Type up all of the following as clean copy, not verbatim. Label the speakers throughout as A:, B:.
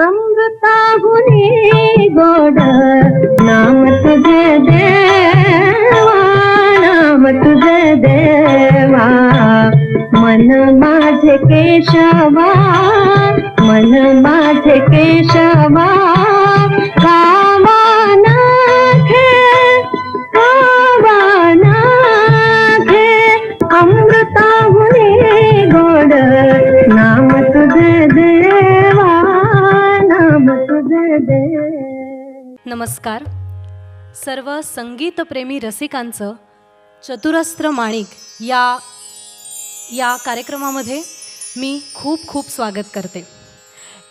A: अमृताहुनी गोड नाम तुझे देवा, नाम तुझे देवा. मन माझे केशवा, मन माझे केशवा, कावाना घे, कावाना घे. अमृताहुनी गोड नाम तुझे देवा, नाम तुझे देवा.
B: नमस्कार. सर्व संगीतप्रेमी रसिकांचं चतुरस्त्र माणिक या कार्यक्रमामध्ये मी खूप खूप स्वागत करते.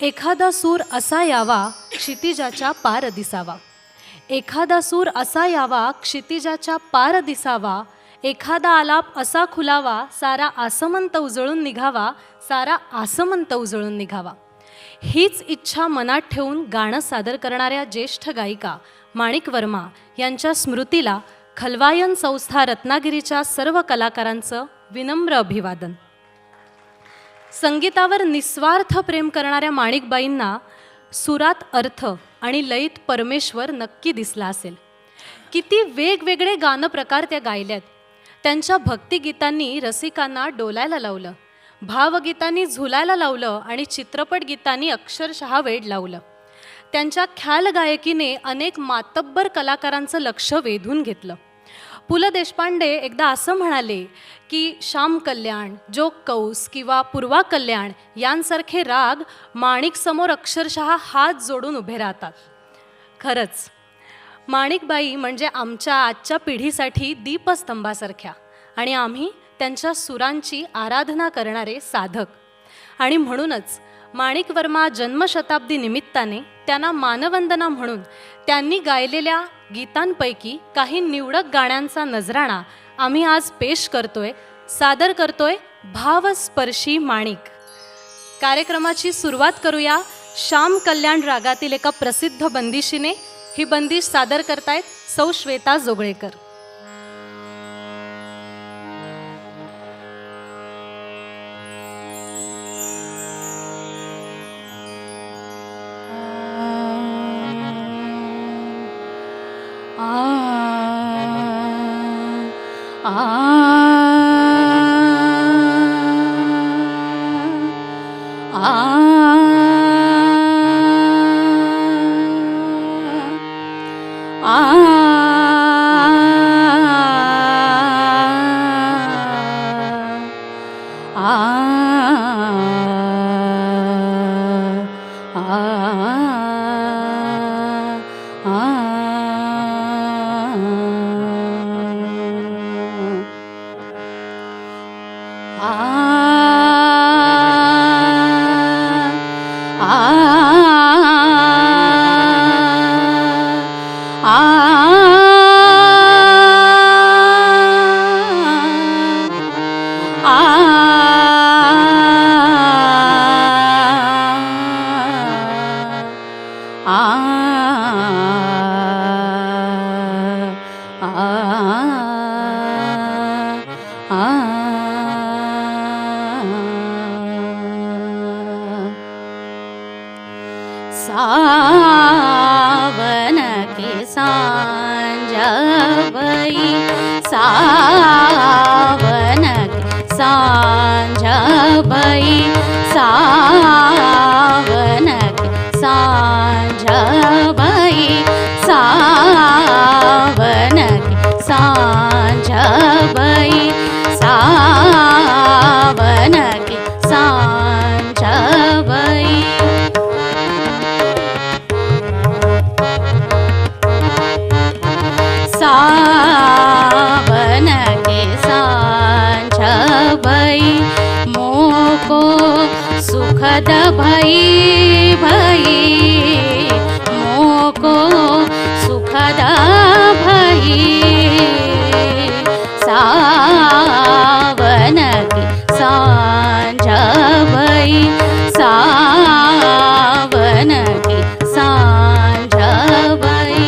B: एखादा सूर असा यावा क्षितिजाच्या पार दिसावा, एखादा सूर असा यावा क्षितिजाच्या पार दिसावा, एखादा आलाप असा खुलावा सारा आसमंत उजळून निघावा, सारा आसमंत उजळून निघावा. हीच इच्छा मनात ठेवून गाणं सादर करणाऱ्या ज्येष्ठ गायिका माणिक वर्मा यांच्या स्मृतीला खलवायन संस्था रत्नागिरीच्या सर्व कलाकारांचं विनम्र अभिवादन. संगीतावर निस्वार्थ प्रेम करणाऱ्या माणिकबाईंना सुरात अर्थ आणि लयीत परमेश्वर नक्की दिसला असेल. किती वेगवेगळे गाणं प्रकार त्या गायल्यात. त्यांच्या भक्तिगीतांनी रसिकांना डोलायला लावलं, भावगीतांनी झुलायला लावलं आणि चित्रपट गीतांनी अक्षरशः वेड लावलं. त्यांच्या ख्याल गायकीने अनेक मातब्बर कलाकारांचं लक्ष वेधून घेतलं. पु ल देशपांडे एकदा असं म्हणाले की श्याम कल्याण, जोग कौस किंवा पूर्वा कल्याण यांसारखे राग माणिकसमोर अक्षरशः हात जोडून उभे राहतात. खरंच माणिकबाई म्हणजे आमच्या आजच्या पिढीसाठी दीपस्तंभासारख्या आणि आम्ही त्यांच्या सुरांची आराधना करणारे साधक. आणि म्हणूनच माणिक वर्मा जन्मशताब्दी निमित्ताने त्यांना मानवंदना म्हणून त्यांनी गायलेल्या गीतांपैकी काही निवडक गाण्यांचा नजराणा आम्ही आज पेश करतोय, सादर करतोय. भावस्पर्शी माणिक. कार्यक्रमाची सुरुवात करूया श्याम कल्याण रागातील एका प्रसिद्ध बंदिशीने. ही बंदिश सादर करतायत सौ श्वेता जोगळेकर.
C: सावन के सांझ भई, सावन के सांझ भई, सावन के सांझ भई, सावन के सांझ भई, सावन के सांझ भई. सावन के सांझ भई, मोको सुखद भई भई, मोको सुखद भई. सावन के सांझ भई, सावन के सांझ भई.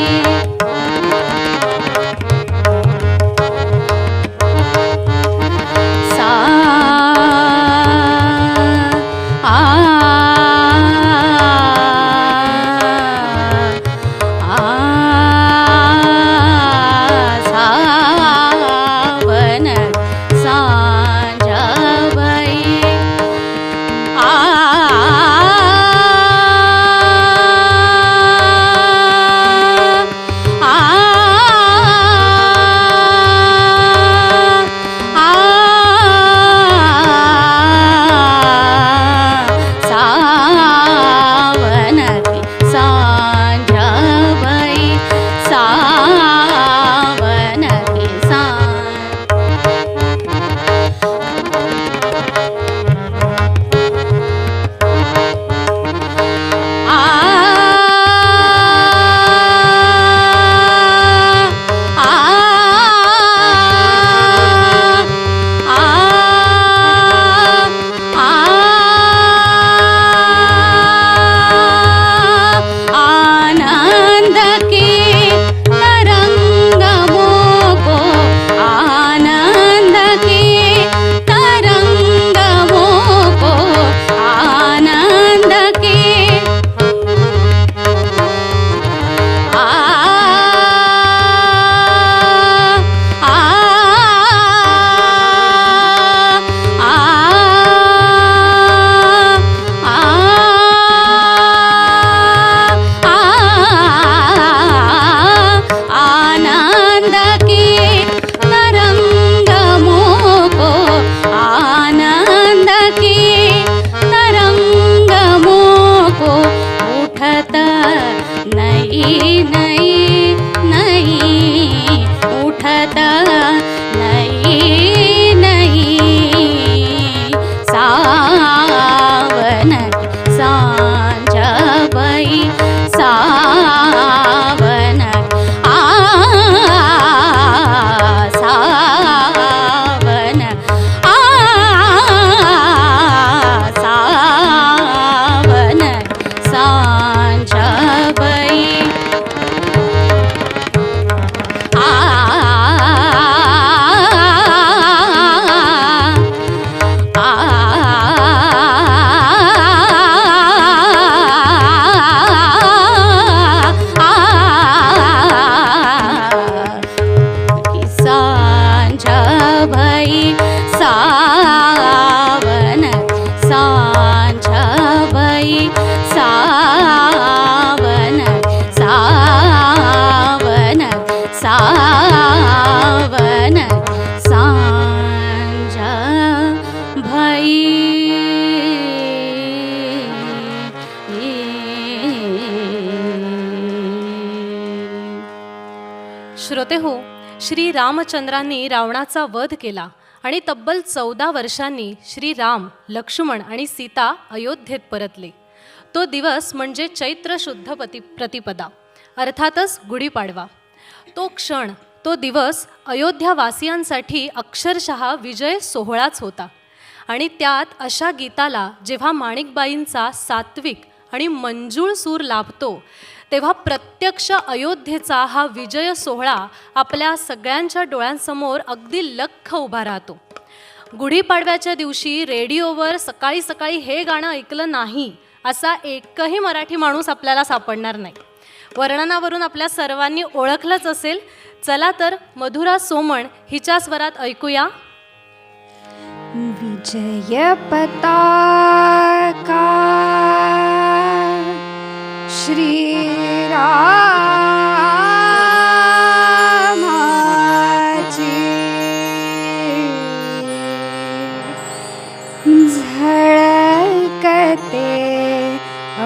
B: श्रोते हो, श्री रामचंद्रांनी रावणाचा वध केला आणि तब्बल 14 वर्षांनी श्री राम, लक्ष्मण आणि सीता अयोध्येत परतले. तो दिवस म्हणजे चैत्र शुद्ध प्रतिपदा, अर्थातच गुढीपाडवा. तो क्षण, तो दिवस अयोध्यावासियांसाठी अक्षरशः विजय सोहळाच होता. आणि त्यात अशा गीताला जेव्हा माणिकबाईंचा सात्विक आणि मंजूळ सूर लाभतो, तेव्हा प्रत्यक्ष अयोध्येचा हा विजय सोहळा आपल्या सगळ्यांच्या डोळ्यांसमोर अगदी लख्ख उभा राहतो. गुढीपाडव्याच्या दिवशी रेडिओवर सकाळी सकाळी हे गाणं ऐकलं नाही असा एकही मराठी माणूस आपल्याला सापडणार नाही. वर्णनावरून आपल्या सर्वांनी ओळखलंच असेल. चला तर मधुरा सोमण हिच्या स्वरात ऐकूया.
D: विजय पताका श्रीरामाची झळकते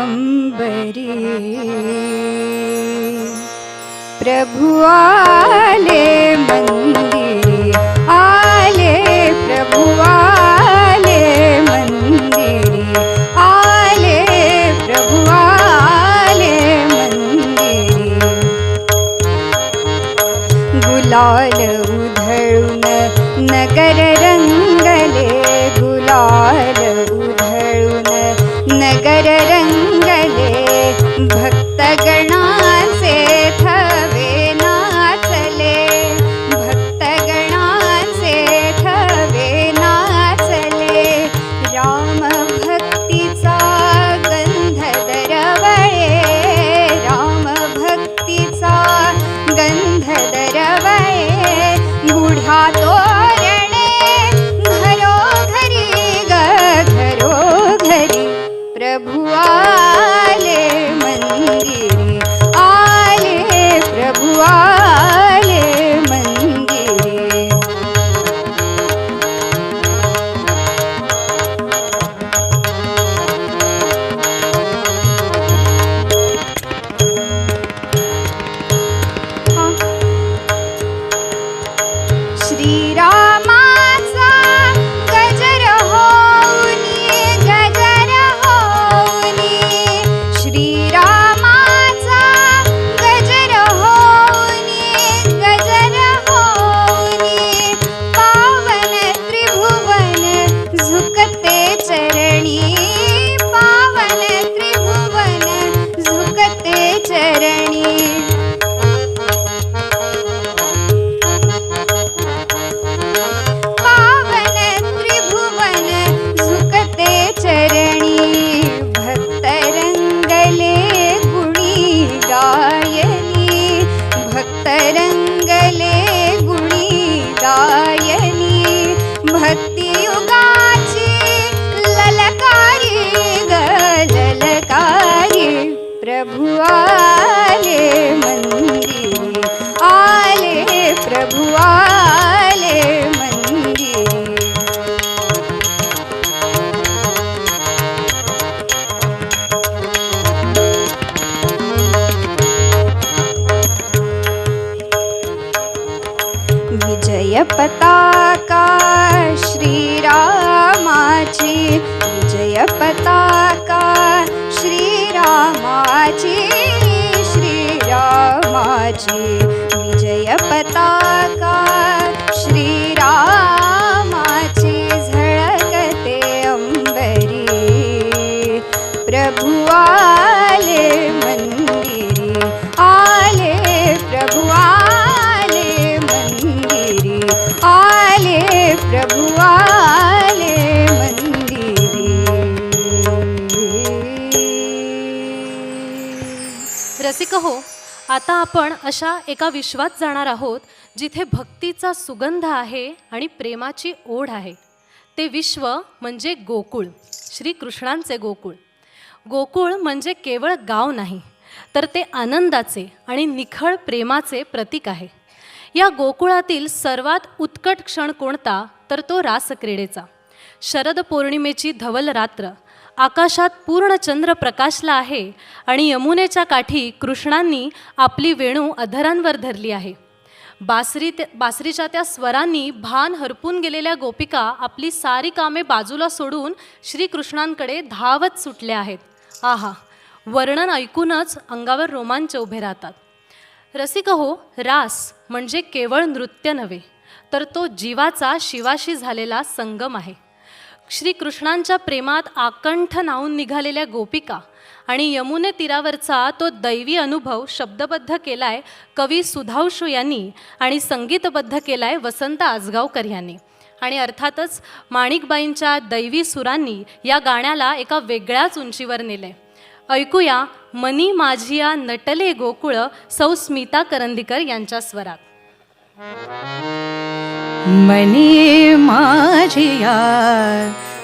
D: अंबरी, प्रभु आले मंदिरी, आले प्रभु आले मंदिरी, आले प्रभु आले मंदिरी. गुलाल उधळून नगर रंगले, गुलाल उधळून नगर रंगले, भक्तगणाचे थवे नाचले, भक्तगणाचे थवे नाचले. राम भक्तीचा गंध दरवळे, राम भक्तीचा गंध दरवळे. गुढ्या तोरणे घरोघरी ग घरोघरी, प्रभु आले मंदिरी, आले प्रभु आले मंदिरी. श्रीरामाचा गजर होऊनी, गजर होऊनी, श्रीरामाचा गजर होऊनी, गजर होऊनी. पावन त्रिभुवन झुकते चरणी, पावन त्रिभुवन झुकते चरणी. पावन त्रिभुवन झुकते चरणी. भक्त रंगले गुणी गायनी, भक्त रंगले गुणी गायनी. भक्तियुगाची ललकारी ग ललकारी, प्रभु आले मंदिरी, आले प्रभु आले मंदिरी. विजय पताका श्रीरामाची, विजय पताका श्रीरामाची, श्रीरामाची. विजय पताका श्रीरामाची झळकते अंबरी, प्रभु आले मंदिरी, आले प्रभु आले मंदिरी, आले प्रभु आले मंदिरी.
B: रसिक हो, आता आपण अशा एका विश्वात जाणार आहोत जिथे भक्तीचा सुगंध आहे आणि प्रेमाची ओढ आहे. ते विश्व म्हणजे गोकुळ, श्रीकृष्णांचे गोकुळ. गोकुळ म्हणजे केवळ गाव नाही, तर ते आनंदाचे आणि निखळ प्रेमाचे प्रतीक आहे. या गोकुळातील सर्वात उत्कट क्षण कोणता, तर तो रासक्रीडेचा. शरद पौर्णिमेची धवल रात्र, आकाशात पूर्ण चंद्र प्रकाशला आहे आणि यमुनेच्या काठी कृष्णांनी आपली वेणू अधरांवर धरली आहे. बासरीच्या त्या स्वरांनी भान हरपून गेलेल्या गोपिका आपली सारी कामे बाजूला सोडून श्रीकृष्णांकडे धावत सुटल्या आहेत. आहा, वर्णन ऐकूनच अंगावर रोमांच उभे राहतात. रसिक हो, रास म्हणजे केवळ नृत्य नव्हे, तर तो जीवाचा शिवाशी झालेला संगम आहे. श्रीकृष्णांच्या प्रेमात आकंठ न्हाऊन निघालेल्या गोपिका आणि यमुने तीरावरचा तो दैवी अनुभव शब्दबद्ध केलाय कवी सुधांशू यांनी आणि संगीतबद्ध केलाय वसंत आजगावकर यांनी. आणि अर्थातच माणिकबाईंच्या दैवी सुरांनी या गाण्याला एका वेगळ्याच उंचीवर नेले. ऐकूया मनी माझिया नटले गोकुळ सौ स्मिता करंदीकर यांच्या स्वरात.
A: मनी माझिया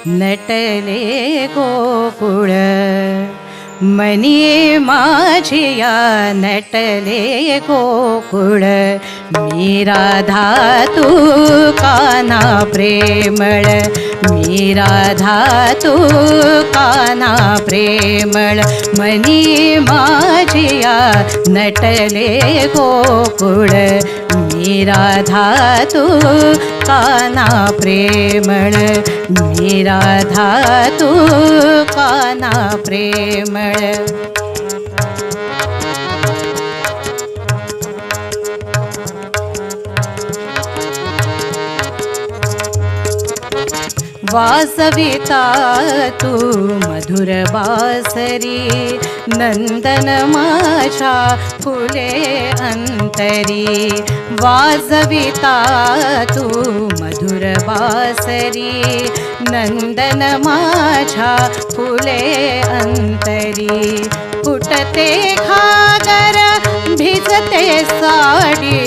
A: नटले गोकुळ, मनी माझिया नटले गोकुळ, मी राधा तू काना प्रेमळ, मी राधा तू काना प्रेमळ, मनी माझिया नटले गोकुळ, मी राधा तू काना प्रेमळ, मी राधा तू काना प्रेमळ. वासविता तू मधुर बासरी, नंदन माझ्या फुले अंतरी, वाजविता तू मधुर बासरी, नंदन माझ्या फुले अंतरी, फुटते घागर भिजते साडी,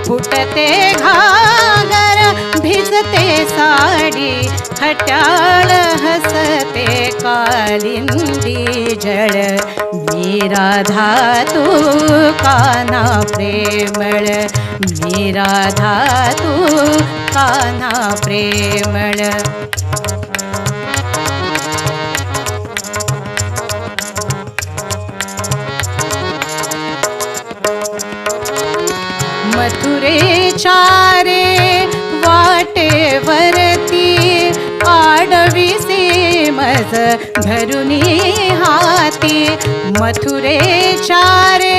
A: फुटते घागर भिजते साडी, खट्याळ हसते कालिंदी जळ, मी राधा तू काना प्रेमळ, मी राधा तू काना प्रेमळ. मथुरेच्या रे वाटेवरती आडवी सीमज धरुनी हाती, मथुरेच्या रे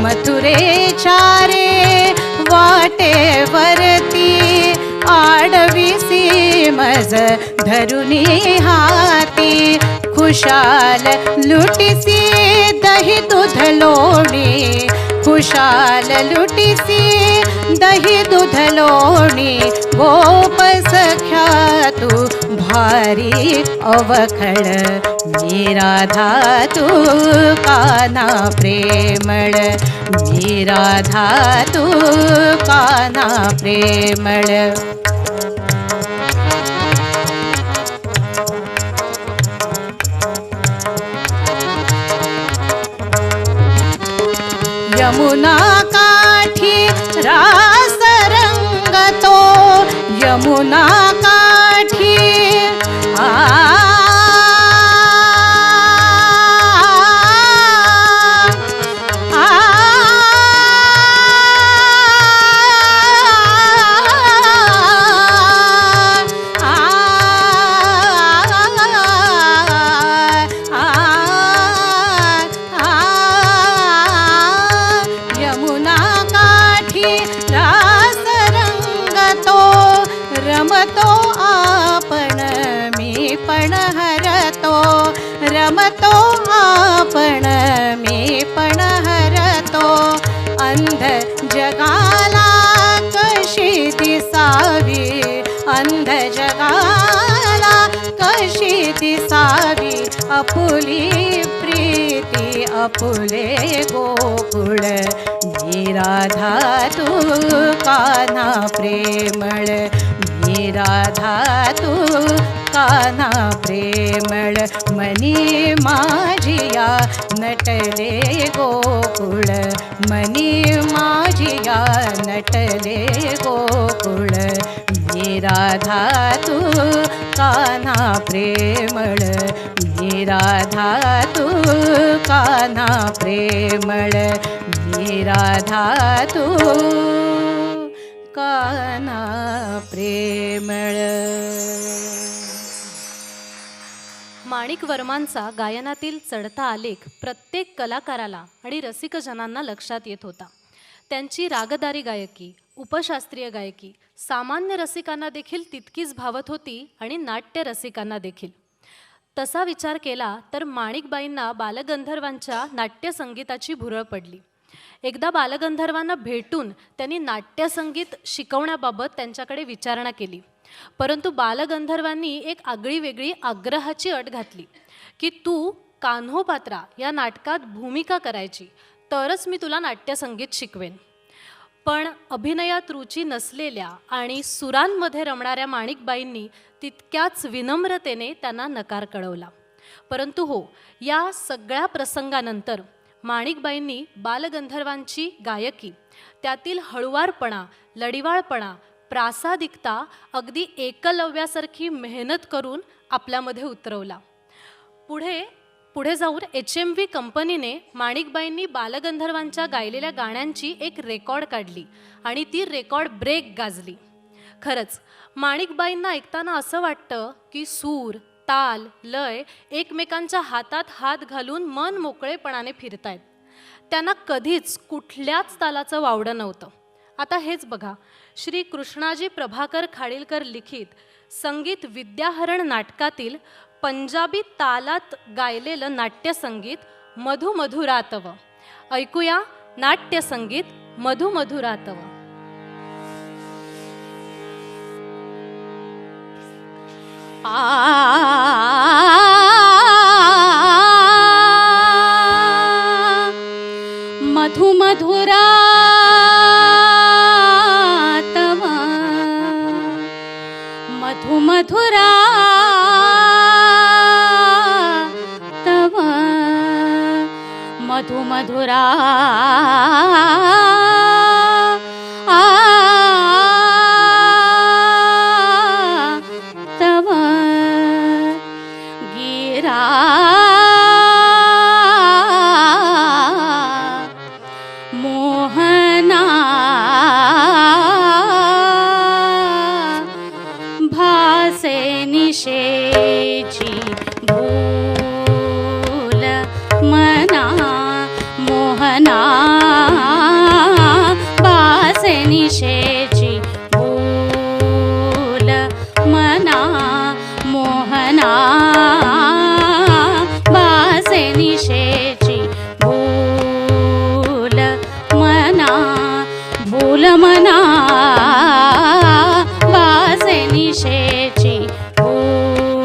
A: मथुरेच्या रे वाटेवरती आडवी सीमज धरुनी हाती, खुशाल लुटिसी दही दूध लोणी, खुशाल लुटिसी दही दूध लोणी, गोप सख्या तू भारी अवखळ, मी राधा तू काना प्रेमळ, मी राधा तू काना प्रेमळ. यमुना काठी रास रंगतो, यमुना काठी रमतो आपण मी पण हरतो, रमतो आपण मी पण हरतो, अंध जगाला कशी दिसावी, अंध जगाला कशी दिसावी, आपुली प्रीती आपुले गोकुळ, मी राधा तू कान्हा प्रेमळ, मी राधा तू कान्हा प्रेमळ, मनी माझिया नटले गोकुळ, मनी माझिया नटले गोकुळ, मी राधा तू कान्हा प्रेमळ मी राधा तू कान्हा प्रेमळ मी राधा तू कान्हा प्रेमळ.
B: माणिक वर्मांचा गायनातील चढता आलेख प्रत्येक कलाकाराला आणि रसिकजनांना लक्षात येत होता. त्यांची रागदारी गायकी, उपशास्त्रीय गायकी सामान्य रसिकांना देखील तितकीच भावत होती आणि नाट्य रसिकांना देखील. तसा विचार केला तर माणिकबाईंना बालगंधर्वांच्या नाट्यसंगीताची भुरळ पडली. एकदा बालगंधर्वांना भेटून त्यांनी नाट्यसंगीत शिकवण्याबाबत त्यांच्याकडे विचारणा केली. परंतु बालगंधर्वांनी एक आगळीवेगळी आग्रहाची अट घातली की तू कान्होपात्रा या नाटकात भूमिका करायची तरच मी तुला नाट्यसंगीत शिकवेन. पण अभिनयात रुची नसलेल्या आणि सुरांमध्ये रमणाऱ्या माणिकबाईंनी तितक्याच विनम्रतेने त्यांना नकार कळवला. परंतु हो, या सगळ्या प्रसंगानंतर माणिकबाईंनी बालगंधर्वांची गायकी, त्यातील हळुवारपणा, लढिवाळपणा, प्रासादिकता अगदी एकलव्यासारखी मेहनत करून आपल्यामध्ये उतरवला. पुढे जाऊन HMV कंपनीने माणिकबाईंनी बालगंधर्वांच्या गायलेल्या गाण्यांची एक रेकॉर्ड काढली आणि ती रेकॉर्ड ब्रेक गाजली. खरंच माणिकबाईंना ऐकताना असं वाटतं की सूर, ताल, लय एकमेकांच्या हातात हात घालून मन मोकळेपणाने फिरतायत. त्यांना कधीच कुठल्याच तालाचं वावडं नव्हतं. आता हेच बघा, श्री कृष्णाजी प्रभाकर खाडीलकर लिखित संगीत विद्याहरण नाटकातील पंजाबी तालात गायलेलं नाट्यसंगीत मधुमधुरातव. ऐकूया नाट्यसंगीत मधुमधुरातव.
C: मधुमधुरा तव मधुमधुरा तव मधुमधुरा तव गिरा मोहना भासे निशेची भूल मना मोहना भासे निशेची भूल मना मोहना भासे निशेची भूल मना भूल मना वासे निशेची भूल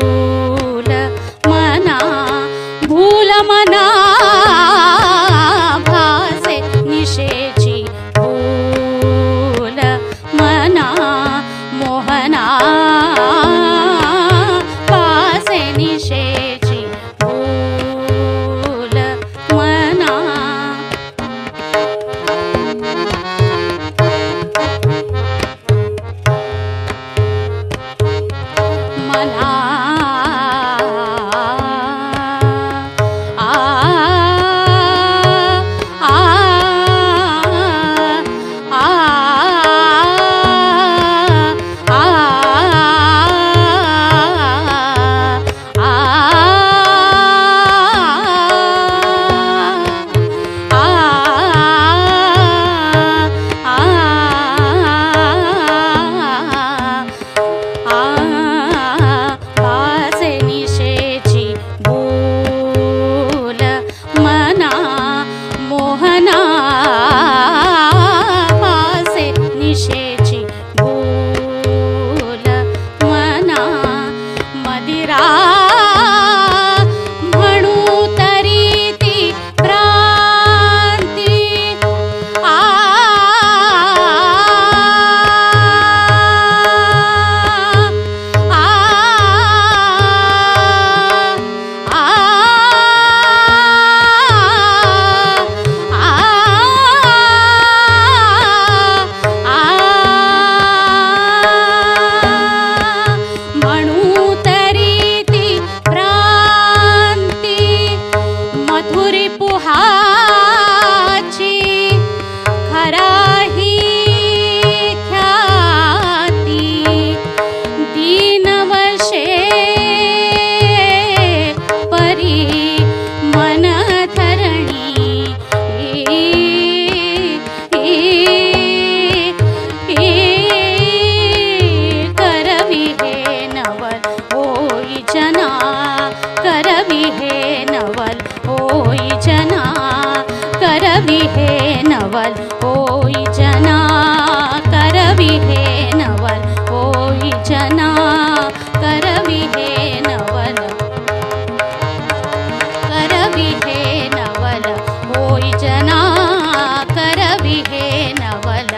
C: हे नवल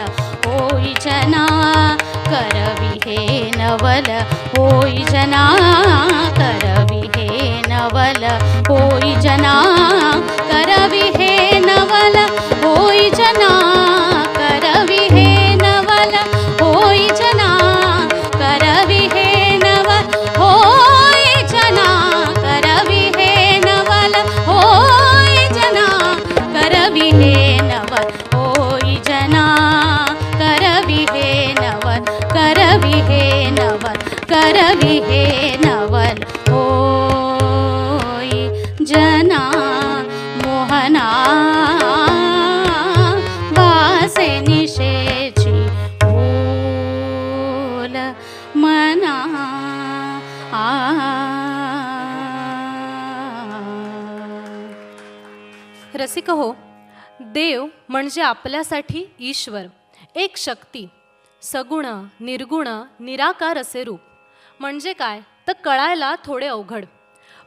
C: होई जना, करवी हे नवल होई जना, करवी हे नवल होई जना, करवी हे नवल होई जना, करवी हे नवल होई जना, करवी हे नवल होई जना, करवी हे नवल होई जना, करवी हे नवल होई जना, करवी हे नवल, करवी हे नवल, करवी हे नवल होई जना. मोहना वासे निशेची भूल मना.
B: रसिक हो, देव म्हणजे आपल्यासाठी ईश्वर, एक शक्ती, सगुण निर्गुण निराकार असे रूप. म्हणजे काय तर कळायला थोडे अवघड.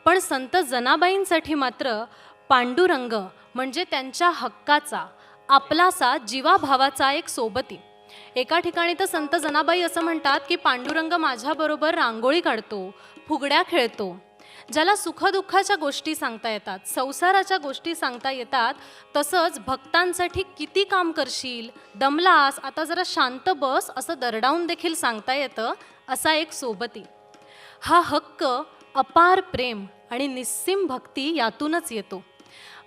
B: पण संत जनाबाईंसाठी मात्र पांडुरंग म्हणजे त्यांच्या हक्काचा, आपलासा, जीवाभावाचा एक सोबती. एका ठिकाणी तर संत जनाबाई असं म्हणतात की पांडुरंग माझ्याबरोबर रांगोळी काढतो, फुगड्या खेळतो. ज्याला सुखदुःखाच्या गोष्टी सांगता येतात, संसाराच्या गोष्टी सांगता येतात, तसंच भक्तांसाठी किती काम करशील, दमलास, आता जरा शांत बस असं दरडावून देखील सांगता येतं, असा एक सोबती. हा हक्क, अपार प्रेम आणि निस्सीम भक्ती यातूनच येतो.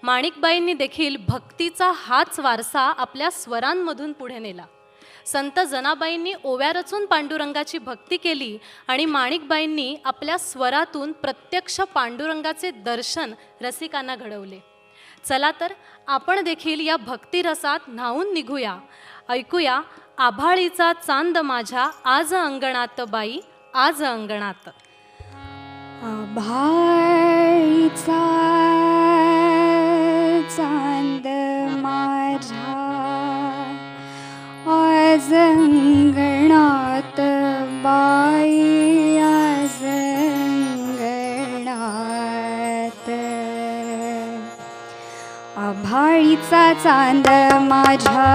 B: माणिकबाईंनी देखील भक्तीचा हाच वारसा आपल्या स्वरांमधून पुढे नेला. संत जनाबाईंनी ओव्या रचून पांडुरंगाची भक्ती केली आणि माणिकबाईंनी आपल्या स्वरातून प्रत्यक्ष पांडुरंगाचे दर्शन रसिकांना घडवले. चला तर आपण देखील या भक्तिरसात न्हावून निघूया. ऐकूया आभाळीचा चांद माझ्या आज अंगणात बाई, आज अंगणात.
D: आभाळीचा चांद माझ्या आज अंगणात बाई, आज अंगणात. आभाळीचा चांद माझ्या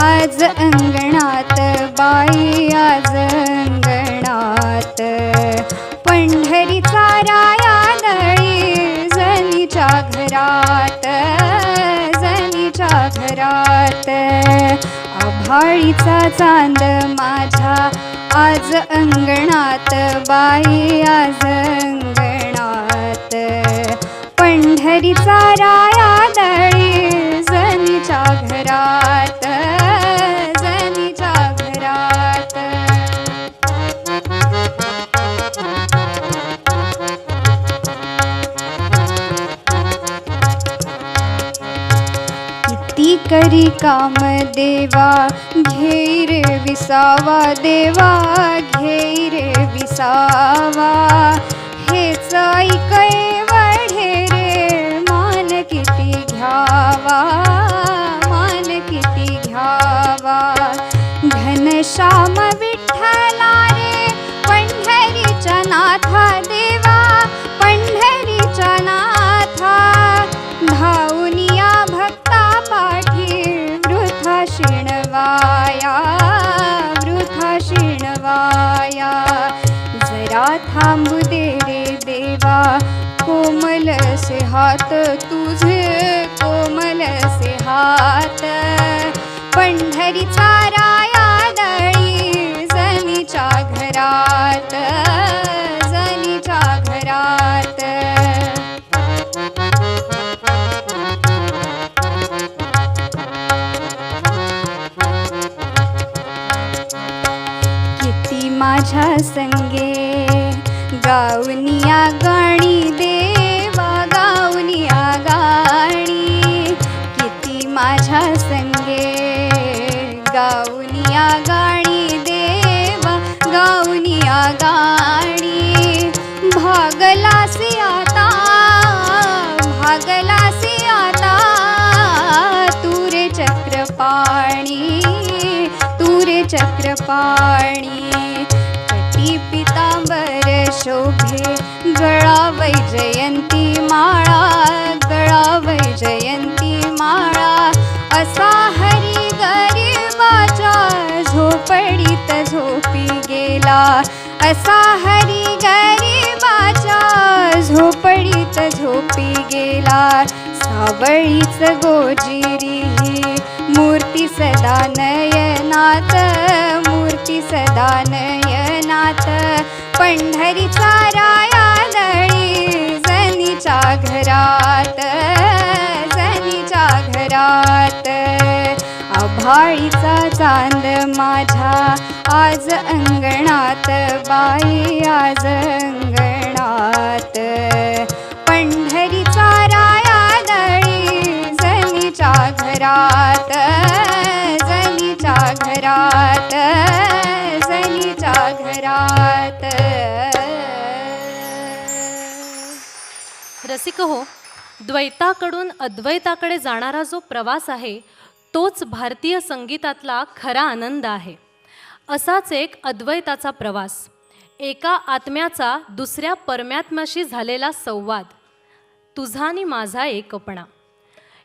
D: आज अंगणात बाई, आज अंगणात. पंढरीचा राया दळी जनीच्या घरात, जनीच्या घरात. आभाळीचा चांद माझ्या आज अंगणात बाई, आज अंगणात. पंढरीचा राया दळी जनीच्या घरात, जनीच्या घरात. किती करी काम देवा, घेई रे विसावा देवा, घेई रे विसावा. हेच ऐकय वढे रे मान किती घ्यावा, मान किती घ्यावा. घनश्याम विठ्ठला रे पंढरीच्या नाथा देवा, पंढरीच्या नाथा. धावूनिया भक्ता पाठी वृथा शिणवाया, वृथा शिणवाया. जरा थांबू दे रे देवा, कोमल से हात तुझे, कोमल से हात. पंढरीचा राया दळी जनीच्या घरात, जनीच्या घरात. किती माझ्या संगे गावनिया गाणी देवा, गावनिया गाणी. किती माझ्या संगे गावनिया गाणी देवा, गावनिया गाणी. भागलासी आता, भागलासी आता तुरे चक्रपाणी, तुरे चक्रपाणी. कटी पितांबर शोभे गळा वैजयंती माळा, गळा वैजयंती माळा. असा हरी ग असा हरी गरिबाच्या झोपडीत झोपी गेला. सावळीच गोजिरी मूर्ती सदा नयनात, मूर्ती सदा नयनात. पंढरीचा राया दळी जनीच्या घरात, जनीच्या घरात. आभाळीचा चांद माझ्या आज अंगणात, बाई आज अंगणात. पंढरीचा राया दळी जनीच्या घरात, जनीच्या घरात, जनीच्या घरात.
B: रसिक हो, द्वैताकडून अद्वैताकडे जाणारा जो प्रवास आहे तोच भारतीय संगीतातला खरा आनंद आहे. असाच एक अद्वैताचा प्रवास, एका आत्म्याचा दुसऱ्या परमात्म्याशी झालेला संवाद, तुझा आणि माझा एकपणा.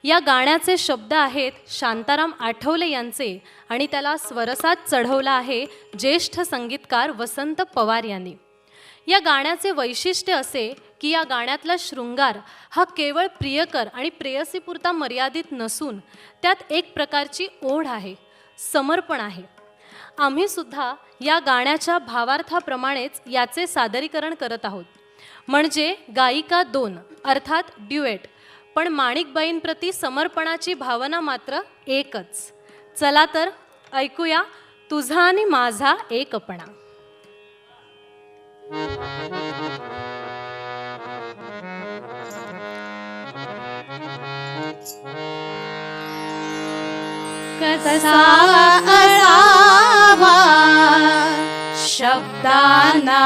B: या गाण्याचे शब्द आहेत शांताराम आठवले यांचे आणि त्याला स्वरसात चढवला आहे ज्येष्ठ संगीतकार वसंत पवार यांनी. या गाण्याचे वैशिष्ट्य असे की या गाण्यातला शृंगार हा केवळ प्रियकर आणि प्रेयसीपुरता मर्यादित नसून त्यात एक प्रकारची ओढ आहे, समर्पण आहे. आम्हीसुद्धा या गाण्याच्या भावार्थाप्रमाणेच याचे सादरीकरण करत आहोत, म्हणजे गायिका दोन अर्थात ड्युएट, पण माणिकबाईंप्रती समर्पणाची भावना मात्र एकच. चला तर ऐकूया तुझा आणि माझा एकपणा.
A: कसा असावा शब्दांना,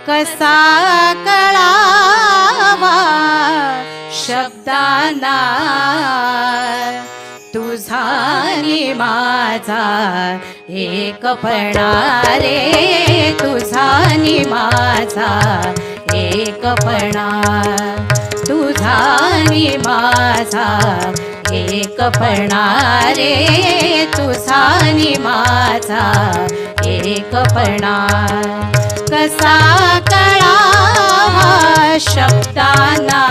A: कसा कळावा शब्दांना. तुझा आणि माझा एकपणा रे, तुझा आणि माझा एकपणा. तुझा आणि माझा एकपणा रे, तुझा आणि माझा एकपणा. कसा कळावा शब्दांना,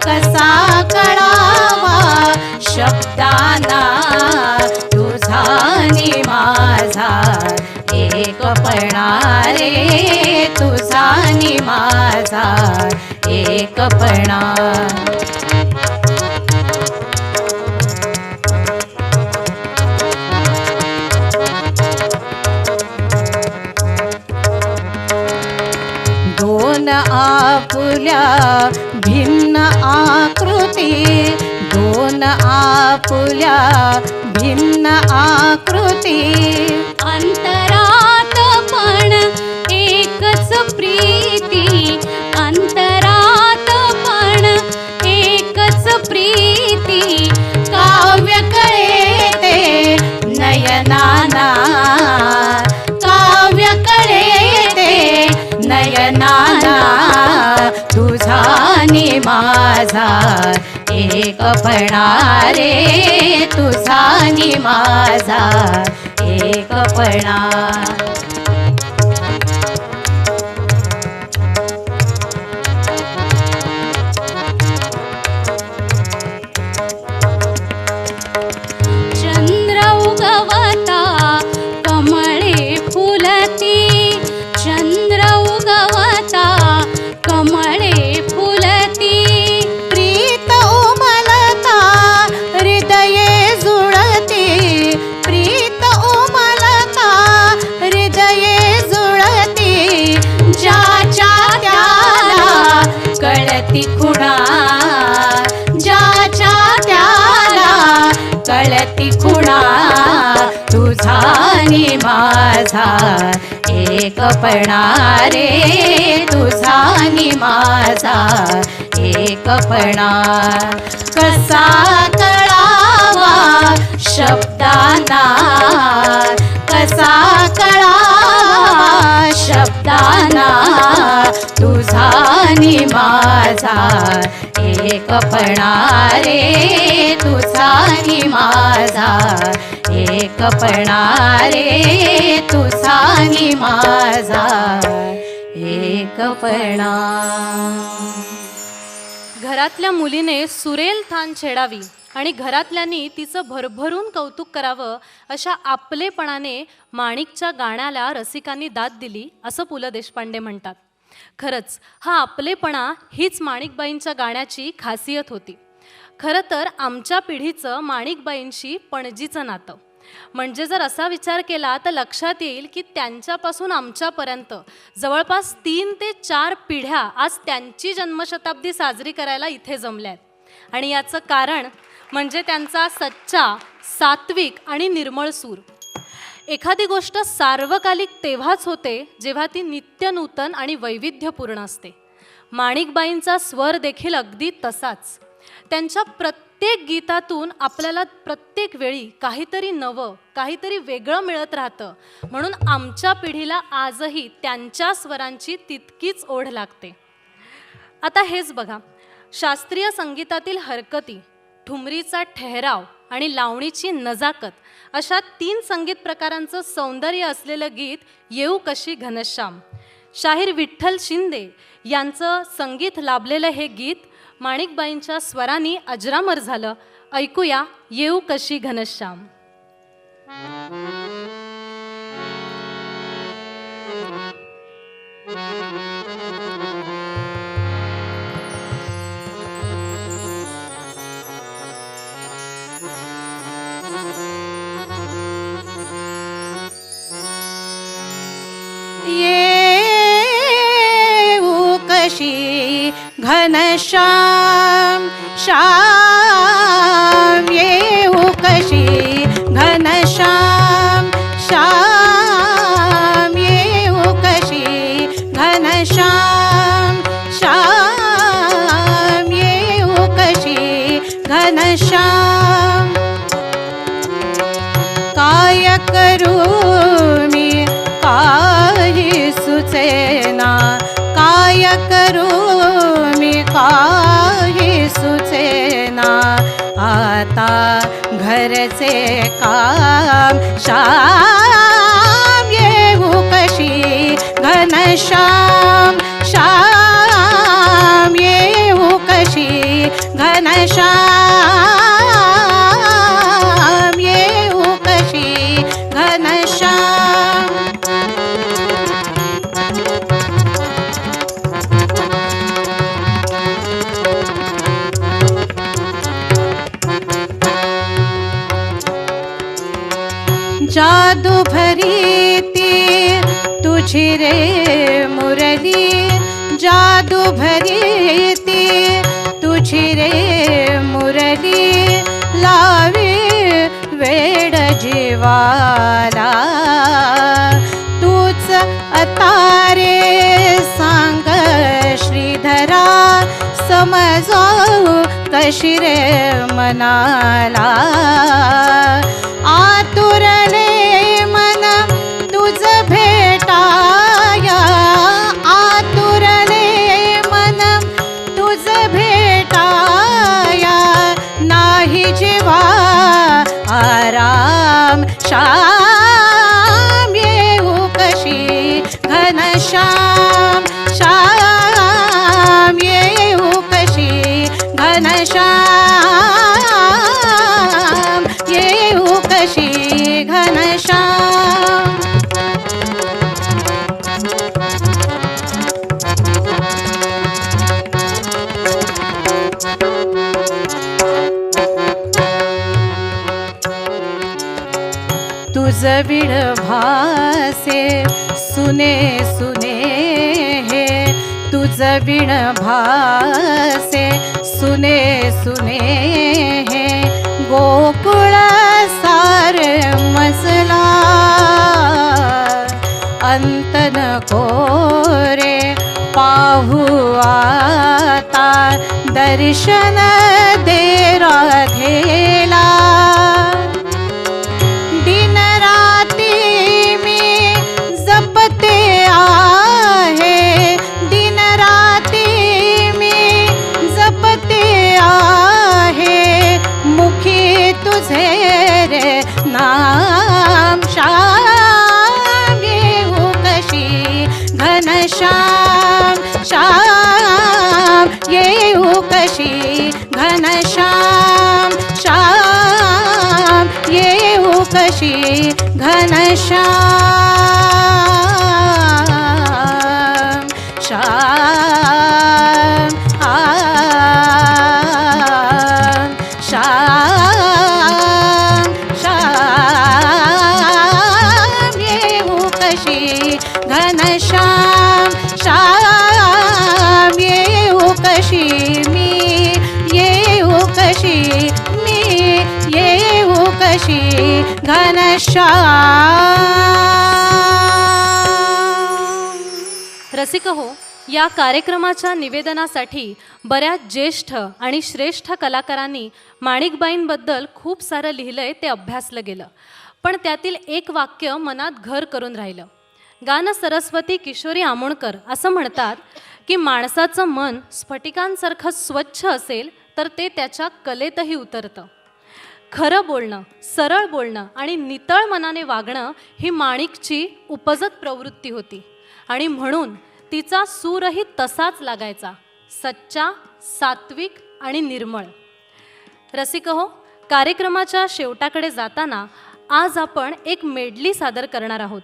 A: कसा कळावा शब्दांना. तुझा आणि माझा एकपणा रे, तुझा आणि माझा एकपणा. दोन आपुल्या भिन्न आकृती, दोन आपुल्या भिन्न आकृती.
C: अंतरात पण एकच प्रीती, अंतरात पण एकच प्रीती.
A: काव्य कळते नयनाना, काव्य कळते नयनाना. तुझा आणि माझा एकपणा रे, तुझा आणि माझा एकपणा.
C: चंद्र उगवता कमळे फुलती, चंद्र उगवता कमळे फुलती.
A: प्रीत उमलता हृदये जुळती, प्रीत उमलता हृदये जुळती. ज्याच्या त्याला कळती खुणा, ज्याच्या त्याला कळती खुणा. तुझा आणि माझा एकपणा रे, तुझा आणि माझा एकपणा. कसा कळावा शब्दांना, कसा कळावा शब्दांना. तुझा आणि माझा एकपणा रे, तुझा आणि माझा एकपणा रे तुझा आणि माझा एकपणा.
B: घरातल्या मुलीने सुरेल थान छेडावी आणि घरातल्यांनी तिचं भरभरून कौतुक करावं अशा आपलेपणाने माणिकच्या गाण्याला रसिकांनी दाद दिली असं पु ल देशपांडे म्हणतात. खरंच हा आपलेपणा हीच माणिकबाईंच्या गाण्याची खासियत होती. खरं तर आमच्या पिढीचं माणिकबाईंशी पणजीचं नातं म्हणजे जर असा विचार केला तर लक्षात येईल की त्यांच्यापासून आमच्यापर्यंत जवळपास 3 ते 4 पिढ्या आज त्यांची जन्मशताब्दी साजरी करायला इथे जमल्या आहेत. आणि याचं कारण म्हणजे त्यांचा सच्चा, सात्विक आणि निर्मळ सूर. एखादी गोष्ट सार्वकालिक तेव्हाच होते जेव्हा ती नित्यनूतन आणि वैविध्यपूर्ण असते. माणिकबाईंचा स्वर देखील अगदी तसाच. त्यांच्या प्रत्येक गीतातून आपल्याला प्रत्येक वेळी काहीतरी नवं, काहीतरी वेगळं मिळत राहतं. म्हणून आमच्या पिढीला आजही त्यांच्या स्वरांची तितकीच ओढ लागते. आता हेच बघा, शास्त्रीय संगीतातील हरकती, ठुमरीचा ठहराव आणि लावणीची नजाकत अशा 3 संगीत प्रकारांचं सौंदर्य असलेलं गीत येऊ कशी घनश्याम. शाहीर विठ्ठल शिंदे यांचं संगीत लाभलेलं हे गीत माणिकबाईंच्या स्वरांनी अजरामर झालं. ऐकूया येऊ कशी घनश्याम.
A: येऊ कशी घनश्याम श्याम, येऊ कशी घनश्याम श्याम, येऊ कशी घनश्याम श्याम, येऊ कशी घनश्याम. काय करू मी काही सुचेना, काय करू मी काही सुचेना, आता घरचे काम श्याम, येऊ कशी घनश्याम श्याम, येऊ कशी घनश्याम, येऊ कशी घनश्याम. जादू भरीती तुझी रे मुरली, जादू भरीती तुझी रे मुरली, लावी वेड जीवाला. तूच अतारे सांग श्रीधरा, समजाऊ कशी रे मनाला. आतुरले मन तुझ भेटाया, आतुरले मन तुझ भेटाया, नाही जीवा आराम श्याम, येऊ कशी घनश्याम श्याम, येऊ कशी घनश्याम, येऊ कशी घनश्याम. तुझ विण भासे सुने सुने हे, तुझ विण भासे सुने सुने हे, गोकुळ सार मजला अंत नको रे पाहू आता, दर्शन दे राधेला. दिन राती मी जपते आहे, दिन राती मी जपते आहे, मुखी तुझे रे नाम श्याम येऊ कशी घनश्याम श्याम येऊ कशी घनश्याम श्याम येऊ कशी घनश्याम श्याम श्याम श्याम येऊ कशी घनश्याम श्याम येऊ कशी मी येऊ कशी मी येऊ कशी घनश्याम.
B: रसिक हो, या कार्यक्रमाच्या निवेदनासाठी बऱ्याच ज्येष्ठ आणि श्रेष्ठ कलाकारांनी माणिकबाईंबद्दल खूप सारं लिहिलंय, ते अभ्यासलं गेलं. पण त्यातील एक वाक्य मनात घर करून राहिलं. गान सरस्वती किशोरी आमोणकर असं म्हणतात की माणसाचं मन स्फटिकांसारखं स्वच्छ असेल तर ते त्याच्या कलेतही उतरतं. खरं बोलणं, सरळ बोलणं आणि नितळ मनाने वागणं ही माणिकची उपजत प्रवृत्ती होती आणि म्हणून तिचा सूरही तसाच लागायचा, सच्चा, सात्विक आणि निर्मळ. रसिक हो, कार्यक्रमाच्या शेवटाकडे जाताना आज आपण एक मेडली सादर करणार आहोत.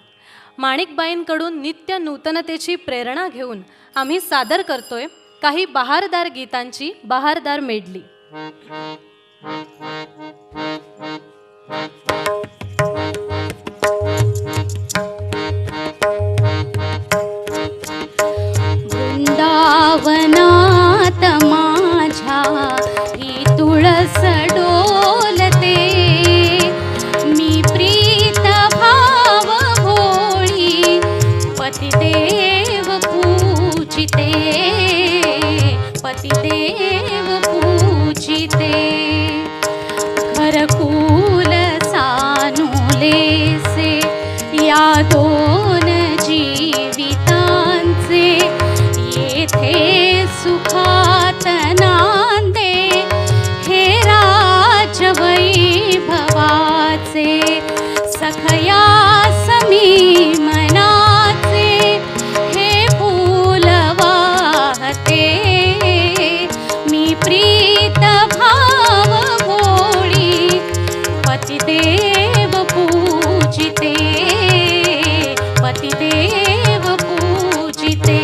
B: माणिकबाईंकडून नित्य नूतनतेची प्रेरणा घेऊन आम्ही सादर करतोय काही बहारदार गीतांची बहारदार मेडली.
C: वृंदावनात माझ्या ही तुळस डोलते, मी प्रीत भाव भोळी पतिदेव पूजिते, पतिदेव पूजिते. घरकुल सानुलेसे या दोन जीवितांचे येथे सुखात नांदे हे राजवैभवाचे. सखया समी मनाचे हे फूल वाहते, मी प्रीत भाव भोळी पतिदेव पूजिते, पतिदेव पूजिते.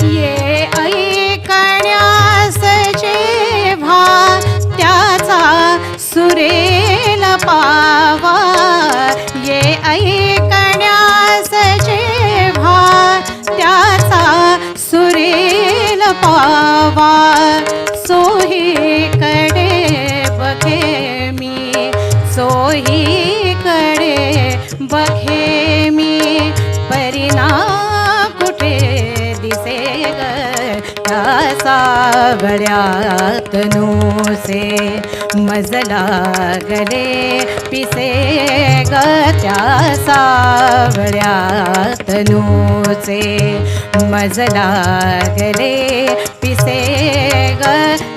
A: ये ऐकण्यास जेव्हा त्याचा सुरेल पावा, ये ऐकण्यास जेव्हा त्याचा सुरेल पावा, सोहीकडे बघे मी, सोहीकडे बघे मी, परिणा कुठे दिसे ग त्या सावळ्यात नूसे, मजला गले पिसे ग त्या सावळ्यात नूसे, मजला गले पिसे ग.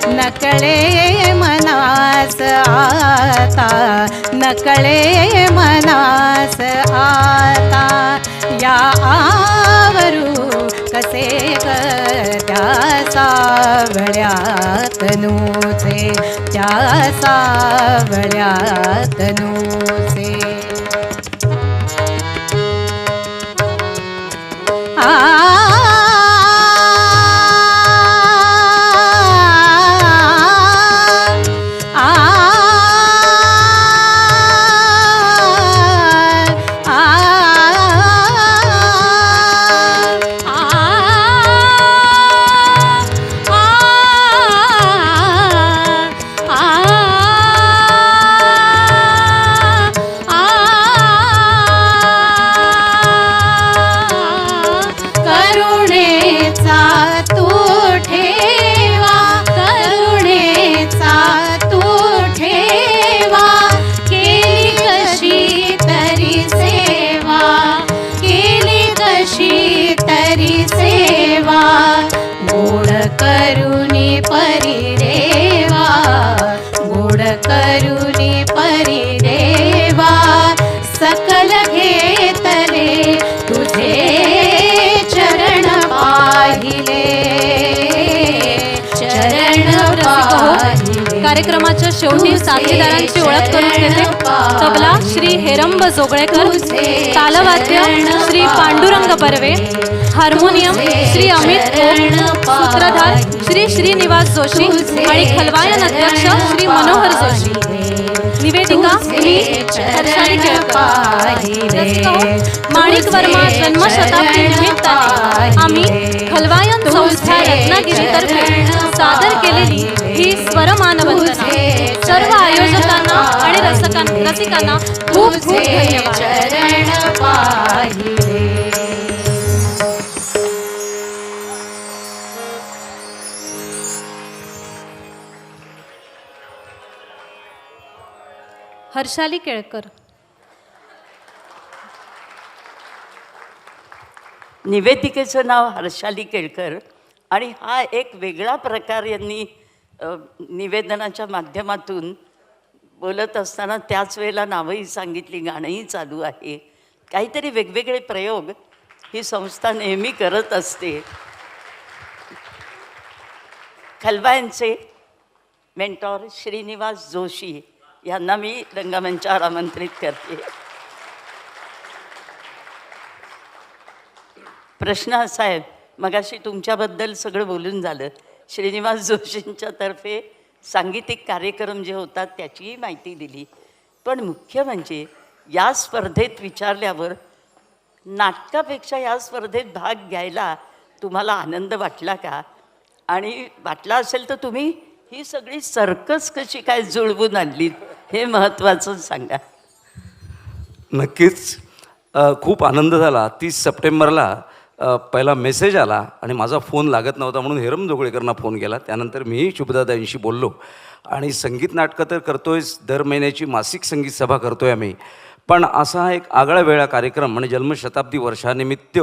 A: नकळे मनास आता, नकळे मनास आता, या आवरू कसे ग त्या सावळ्यात नूचे, त्या सावळ्यात नूचे.
C: कर
A: करुणी परिदेवा सकल घेतले तुझे चरण पाहिले चरण पाहिले.
B: कार्यक्रमाच्या शेवटी साथीदारांची ओळख करून घेते. तबला श्री हेरंब जोगळेकर, तालवाद्य श्री पांडुरंग बर्वे, हार्मोनियम श्री अमित ओक, सूत्रधार श्री श्रीनिवास जोशी आणि खलवायन अध्यक्ष श्री मनोहर जोशी. निवेदिका मी हर्षाली केळकर. रसिक हो, माणिक वर्मा जन्मशताब्दी निमित्ताने आम्ही खलवायन संस्था रत्नागिरीतर्फे सादर केलेली ही स्वरमानवंदना सर्व आयोजकांना आणि रसिकांना खूप खूप धन्यवाद.
A: चरण पाहिले.
B: हर्षाली केळकर.
E: निवेदिकेचं नाव हर्षाली केळकर आणि हा एक वेगळा प्रकार यांनी निवेदनाच्या माध्यमातून बोलत असताना त्याच वेळेला नावंही सांगितली, गाणंही चालू आहे. काहीतरी वेगवेगळे प्रयोग ही संस्था नेहमी करत असते. खलवायांचे मेंटॉर श्रीनिवास जोशी यांना मी रंगमंचावर आमंत्रित करते. प्रश्न असा आहे, मगाशी तुमच्याबद्दल सगळं बोलून झालं. श्रीनिवास जोशींच्या तर्फे सांगीतिक कार्यक्रम जे होतात त्याचीही माहिती दिली. पण मुख्य म्हणजे या स्पर्धेत विचारल्यावर नाटकापेक्षा या स्पर्धेत भाग घ्यायला तुम्हाला आनंद वाटला का? आणि वाटला असेल तर तुम्ही ही सगळी सर्कस कशी काय जुळवून आणली हे महत्त्वाचं सांगा.
F: नक्कीच खूप आनंद झाला. 30 सप्टेंबरला पहिला मेसेज आला आणि माझा फोन लागत नव्हता म्हणून हेरम जोगळेकरांना फोन केला. त्यानंतर मीही शुभदादांशी बोललो आणि संगीत नाटकं तर करतोयच, दर महिन्याची मासिक संगीत सभा करतोय आम्ही. पण असा एक आगळा वेगळा कार्यक्रम म्हणजे जन्मशताब्दी वर्षानिमित्त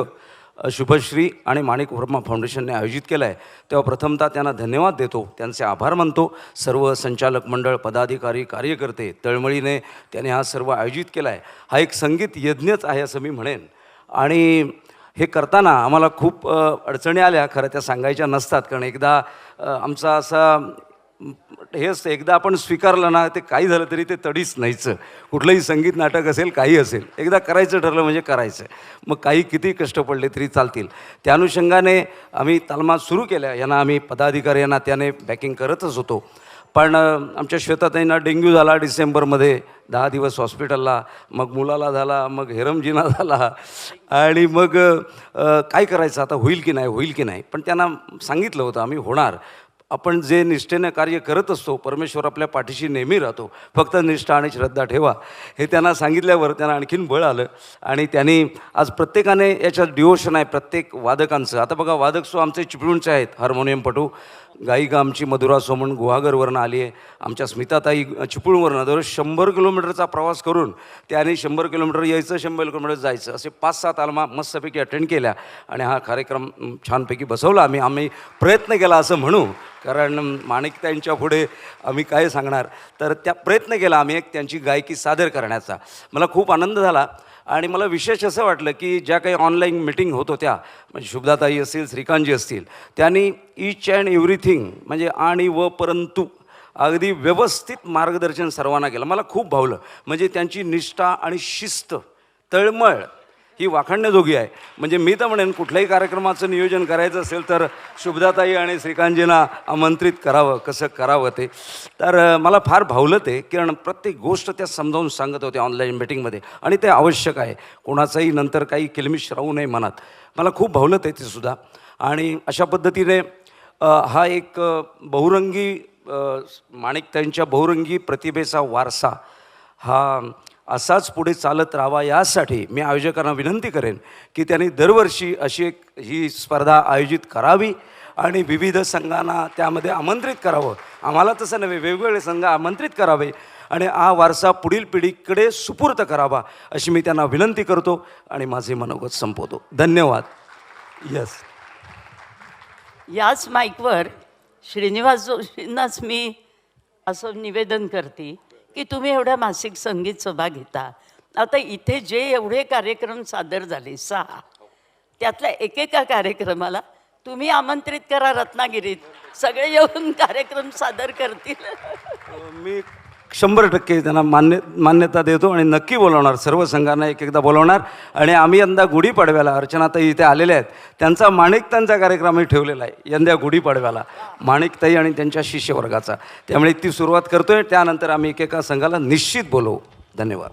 F: शुभश्री आणि माणिक वर्मा फाउंडेशनने आयोजित केला आहे. तेव्हा प्रथमतः त्यांना धन्यवाद देतो, त्यांचे आभार मानतो. सर्व संचालक मंडळ, पदाधिकारी, कार्यकर्ते तळमळीने त्याने हा सर्व आयोजित केला आहे. हा एक संगीत यज्ञच आहे असं मी म्हणेन. आणि हे करताना आम्हाला खूप अडचणी आल्या, खरं त्या सांगायच्या नसतात. कारण एकदा आमचा असा हे असतं, एकदा आपण स्वीकारलं ना ते काही झालं तरी ते तडीच नाहीचं. कुठलंही संगीत नाटक असेल, काही असेल, एकदा करायचं ठरलं म्हणजे करायचं. मग काही किती कष्ट पडले तरी चालतील. त्या अनुषंगाने आम्ही तालमात सुरू केल्या. यांना आम्ही पदाधिकारी यांना त्याने बॅकिंग करतच होतो. पण आमच्या श्वेताताईंना डेंग्यू झाला डिसेंबरमध्ये, 10 दिवस हॉस्पिटलला, मग मुलाला झाला, मग हेरमजीना झाला. आणि मग काय करायचं आता, होईल की नाही. पण त्यांना सांगितलं होतं आम्ही होणार. आपण जे निष्ठेनं कार्य करत असतो, परमेश्वर आपल्या पाठीशी नेहमी राहतो, फक्त निष्ठा आणि श्रद्धा ठेवा. हे त्यांना सांगितल्यावर त्यांना आणखीन बळ आलं. आणि त्यांनी आज प्रत्येकाने याच्यात डिवोशन आहे प्रत्येक वादकांचं. आता बघा, वादक सो आमचे चिपळूणचे आहेत, हार्मोनियमपटू. गायिका आमची मधुरा सोमण गुहागरवरनं आली आहे. आमच्या स्मिताताई चिपळूणवरनं दररोज 100 किलोमीटरचा प्रवास करून त्याने 100 किलोमीटर यायचं, 100 किलोमीटर जायचं, असे 5-6 तालमा मस्तपैकी अटेंड केल्या. आणि हा कार्यक्रम छानपैकी बसवला. आम्ही प्रयत्न केला असं म्हणू, कारण माणिकताईंच्या पुढे आम्ही काय सांगणार. तर त्या प्रयत्न केला आम्ही एक त्यांची गायकी सादर करण्याचा. मला खूप आनंद झाला. आणि मला विशेष असं वाटलं की ज्या काही ऑनलाईन मिटिंग होत होत्या, म्हणजे शुभदाताई असतील, श्रीकांतजी असतील, त्यांनी ईच अँड एव्हरीथिंग म्हणजे आणि व परंतु अगदी व्यवस्थित मार्गदर्शन सर्वांना केलं. मला खूप भावलं. म्हणजे त्यांची निष्ठा आणि शिस्त, तळमळ ही वाखाणण्याजोगी आहे. म्हणजे मी तर म्हणेन कुठल्याही कार्यक्रमाचं नियोजन करायचं असेल तर शुभदाताई आणि श्रीकांतजींना आमंत्रित करावं, कसं करावं ते. तर मला फार भावलं ते, कारण प्रत्येक गोष्ट त्या समजावून सांगत होते ऑनलाईन मीटिंगमध्ये. आणि ते आवश्यक आहे, कोणाचाही नंतर काही किलमिश राहू नये मनात. मला खूप भावलं ते सुद्धा. आणि अशा पद्धतीने हा एक बहुरंगी माणिकताईंच्या बहुरंगी प्रतिभेचा वारसा हा असाच पुढे चालत राहावा, यासाठी मी आयोजकांना विनंती करेन की त्यांनी दरवर्षी अशी एक ही स्पर्धा आयोजित करावी आणि विविध संघांना त्यामध्ये आमंत्रित करावं. आम्हाला तसं नव्हे, वेगवेगळे संघ आमंत्रित करावे आणि हा वारसा पुढील पिढीकडे सुपूर्त करावा, अशी मी त्यांना विनंती करतो आणि माझे मनोगत संपवतो. धन्यवाद. यस.
E: याच माईकवर श्रीनिवास जोशींनाच मी असं निवेदन करते की तुम्ही एवढ्या मासिक संगीत सभा घेता. आता इथे जे एवढे कार्यक्रम सादर झाले 6, त्यातल्या एकेका कार्यक्रमाला तुम्ही आमंत्रित करा रत्नागिरीत, सगळे येऊन कार्यक्रम सादर करतील.
F: मी 100% त्यांना मान्यता देतो आणि नक्की बोलवणार, सर्व संघांना एकदा बोलवणार. आणि आम्ही यंदा गुढीपाडव्याला अर्चनाताई इथे आलेल्या आहेत, त्यांचा माणिकतांचा कार्यक्रम आम्ही ठेवलेला आहे यंदा गुढीपाडव्याला, माणिकताई आणि त्यांच्या शिष्यवर्गाचा. त्यामुळे ती सुरुवात करतोय, त्यानंतर आम्ही एकेका संघाला निश्चित बोलवू. धन्यवाद.